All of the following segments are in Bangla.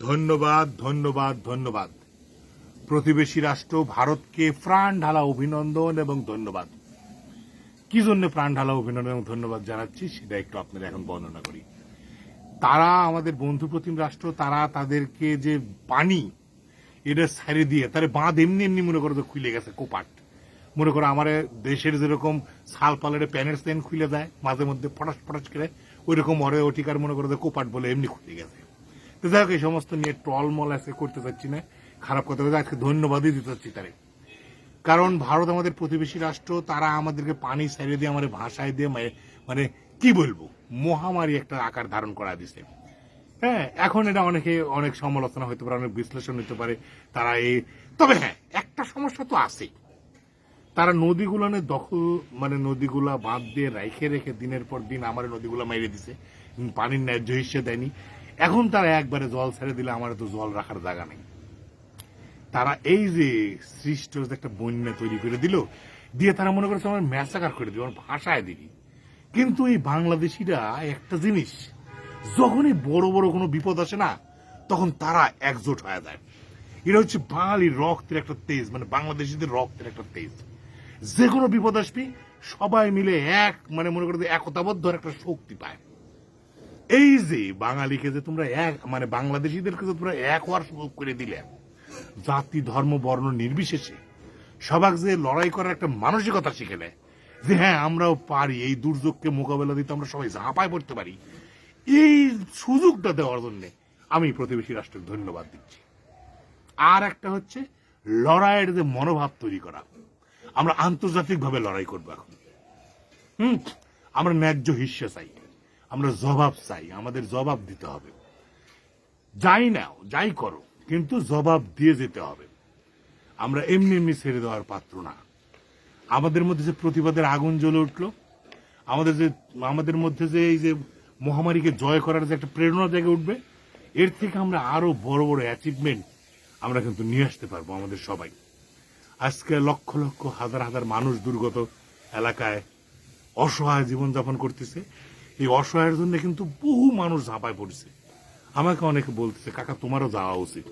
ধন্যবাদ ধন্যবাদ ধন্যবাদ। প্রতিবেশী রাষ্ট্র ভারতকে প্রাণ ঢালা অভিনন্দন এবং ধন্যবাদ। কি জন্য প্রাণ ঢালা অভিনন্দন এবং ধন্যবাদ জানাচ্ছি সেটা একটু আপনাদের এখন বর্ণনা করি। তারা আমাদের বন্ধু প্রতিম রাষ্ট্র, তারা তাদেরকে যে পানি এটা ছাড়ে দিয়ে তার বাঁধ এমনি এমনি মনে করো তো খুলে গেছে কোপাট। মনে করো আমার দেশের যেরকম সাল পালের প্যানের সেন খুলে দেয় মাঝে মধ্যে ফটাস ফটাস করে, ওই রকম অরে ওটিকার মনে করো কোপাট বলে এমনি খুলে গেছে। তো যাই হোক, এই সমস্ত নিয়ে টলমল আজকে করতে চাচ্ছি না, খারাপ কথা বলে আজকে ধন্যবাদই দিতে চাচ্ছি তারে। কারণ ভারত আমাদের প্রতিবেশী রাষ্ট্র, তারা আমাদেরকে পানি ছাড়িয়ে দিয়ে আমাদের ভাষায় দিয়ে মানে কি বলবো মহামারী একটা আকার ধারণ করা দিছে। হ্যাঁ, এখন এটা অনেক সমালোচনা হতে পারে, অনেক বিশ্লেষণ হতে পারে তারা তবে হ্যাঁ, একটা সমস্যা তো আছেই। তারা নদীগুলানে দখল নদীগুলা বাঁধ দিয়ে রেখে রেখে দিনের পর দিন আমার নদীগুলা মেরে দিছে, পানির ন্যায্য হিসেবে দেয়নি। এখন তারা একবারে জল ছেড়ে দিলে আমার তো জল রাখার জায়গা নেই। তারা এই যে সৃষ্ট একটা বন্যা তৈরি করে দিল, দিয়ে তারা মনে করেছে আমার ম্যাসাকার করে দিল, আমার ভাষায় দিবি। কিন্তু এই বাংলাদেশিরা একটা জিনিস, যখনই বড় বড় কোনো বিপদ আসে না, তখন তারা একজোট হয়ে যায়। এটা হচ্ছে বাঙালির রক্তের একটা তেজ, বাংলাদেশিদের রক্তের একটা তেজ। যে কোনো বিপদ আসবি সবাই মিলে মনে করতে একতাবদ্ধ একটা শক্তি পায়। এই যে বাঙালিকে যে তোমরা বাংলাদেশিদেরকে যে তোমরা এক হওয়ার সুযোগ করে দিলে, জাতি ধর্ম বর্ণ নির্বিশেষে সবাক যে লড়াই করার একটা মানসিকতা শিখে নেয়, যে হ্যাঁ আমরাও পারি, এই দুর্যোগকে মোকাবেলা দিতে আমরা সবাই ঝাঁপায় পড়তে পারি, এই সুযোগটা দেওয়ার জন্য আমি প্রতিবেশী রাষ্ট্রকে ধন্যবাদ দিচ্ছি। আর একটা হচ্ছে লড়াইয়ের যে মনোভাব তৈরি করা। আমরা আন্তর্জাতিকভাবে লড়াই করবো এখন। আমরা ন্যায্য হিস্যা চাই, আমরা জবাব চাই, আমাদের জবাব দিতে হবে। যাই নাও যাই করো, কিন্তু জবাব দিয়ে যেতে হবে। আমরা এমনি এমনি ছেড়ে দেওয়ার পাত্র না। আমাদের মধ্যে যে প্রতিবাদের আগুন জ্বলে উঠলো, আমাদের মধ্যে যে এই যে মহামারীকে জয় করার যে একটা প্রেরণা জেগে উঠবে, এর থেকে আমরা আরো বড় বড় অ্যাচিভমেন্ট আমরা কিন্তু নিয়ে আসতে পারবো আমাদের সবাই। আজকে লক্ষ লক্ষ হাজার হাজার মানুষ দুর্গত এলাকায় অসহায় জীবনযাপন করতেছে। এই অসহায়ের জন্য কিন্তু বহু মানুষ ঝাঁপায় পড়ছে। আমাকে অনেকে বলতেছে, কাকা তোমারও যাওয়া উচিত।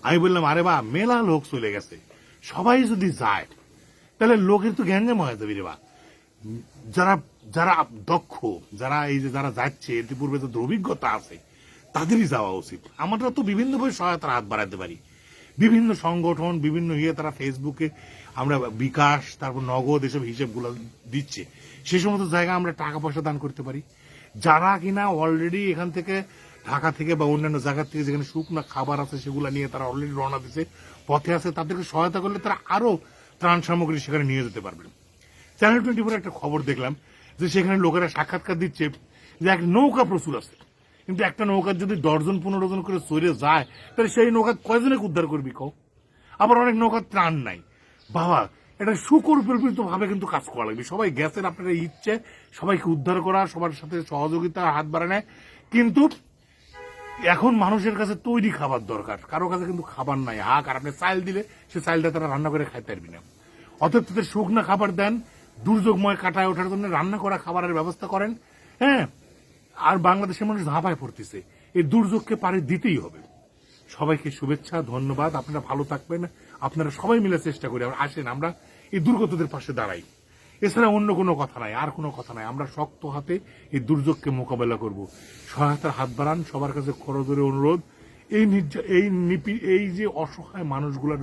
আমি বললাম, আরে বা মেলা লোক চলে গেছে, সবাই যদি যায় তাহলে লোকের তো গ্যাঞ্জাম হয়ে যাবে রে বা। যারা যারা দক্ষ, যারা যাচ্ছে, ইতিপূর্বে যাদের অভিজ্ঞতা আছে, তাদেরই যাওয়া উচিত। আমরা তো বিভিন্নভাবে সহায়তার হাত বাড়াতে পারি। বিভিন্ন সংগঠন, বিভিন্ন তারা ফেসবুকে আমরা বিকাশ, তারপর নগদ এসব হিসেবগুলো দিচ্ছে, সে সমস্ত জায়গায় আমরা টাকা পয়সা দান করতে পারি। যারা কিনা অলরেডি এখান থেকে ঢাকা থেকে বা অন্যান্য জায়গা থেকে যেখানে শুকনো খাবার আছে সেগুলো নিয়ে তারা অলরেডি রওনা দিচ্ছে, পথে আছে, তাদেরকে সহায়তা করলে তারা আরো ত্রাণ সামগ্রী সেখানে নিয়ে যেতে পারবে। চ্যানেল 24 একটা খবর দেখলাম যে সেখানে লোকেরা সাক্ষাৎকার দিচ্ছে যে এক নৌকা প্রচুর আছে, কিন্তু একটা নৌকার যদি 10-15 জন করে চড়ে যায়, তাহলে সেই নৌকা কয়জনে উদ্ধার করবি কও? আবার অনেক নৌকার ত্রাণ নাই। বাবা, এটা সুপরিকল্পিত ভাবে কিন্তু কাজ করা লাগবে। সবাই গ্যাসের আপনার ইচ্ছে, সবাইকে উদ্ধার করা, সবার সাথে সহযোগিতা হাত বাড়ানো। কিন্তু এখন মানুষের কাছে তৈরি খাবার দরকার, কারো কাছে কিন্তু খাবার নাই। আর আপনি চাল দিলে সে চালটা তারা রান্না করে খাইতে পারবি না। অতএব তাদের শুকনা খাবার দেন, দুর্যোগময় কাটায় ওঠার জন্য রান্না করা খাবারের ব্যবস্থা করেন। হ্যাঁ, আর বাংলাদেশের মানুষ ঝাঁপায় পড়তেছে, এই দুর্যোগকে পারে দিতেই হবে। সবাইকে শুভেচ্ছা, ধন্যবাদ। আপনারা ভালো থাকবেন। আপনারা সবাই মিলে চেষ্টা করি, আসেন আমরা এই দুর্গতদের পাশে দাঁড়াই। এছাড়া অন্য কোনো কথা নাই, আর কোনো কথা নাই। আমরা শক্ত হাতে এই দুর্যোগকে মোকাবেলা করব। সহায়তার হাত বাড়ান, সবার কাছে করজোরে অনুরোধ। এই যে অসহায় মানুষগুলোর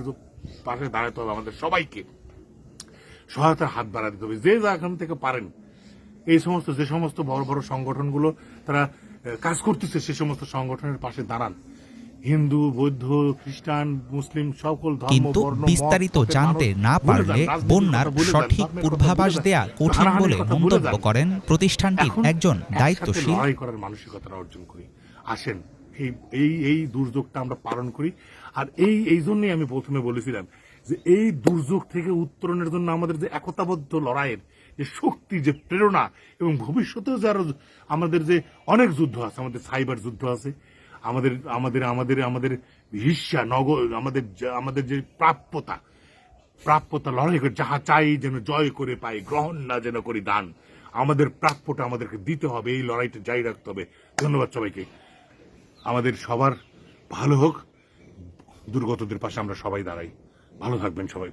পাশে দাঁড়াতে হবে, আমাদের সবাইকে সহায়তার হাত বাড়া দিতে হবে। যে যেখান থেকে পারেন, যে সমস্ত বড় বড় সংগঠনগুলো তারা কাজ করতেছে, সে সমস্ত সংগঠনের পাশে দাঁড়ান। হিন্দু, বৌদ্ধ, খ্রিস্টান, মুসলিম সকল ধর্ম, কিন্তু বিস্তারিত জানতে না পারলে বন্যার সঠিক পূর্বাভাস দেয়া কঠিন বলে মন্তব্য করেন প্রতিষ্ঠানটির একজন দায়িত্বশীল। লড়াই করার মানসিকতা অর্জন করি। আসেন এই দুর্যোগটা আমরা পালন করি। আর এই জন্যই আমি প্রথমে বলেছিলাম যে এই দুর্যোগ থেকে উত্তরণের জন্য আমাদের যে একতাবদ্ধ লড়াইয়ের যে শক্তি, যে প্রেরণা, এবং ভবিষ্যতেও যারা আমাদের যে অনেক যুদ্ধ আছে, আমাদের সাইবার যুদ্ধ আছে, আমাদের আমাদের আমাদের আমাদের হিস্যা আমাদের যে প্রাপ্যতা লড়াই করে যাহা চাই যেন জয় করে পাই, গ্রহণ না যেন করি দান। আমাদের প্রাপ্যটা আমাদেরকে দিতে হবে, এই লড়াইটা জারি রাখতে হবে। ধন্যবাদ সবাইকে। আমাদের সবার ভালো হোক, দুর্গতদের পাশে আমরা সবাই দাঁড়াই। ভালো থাকবেন সবাই।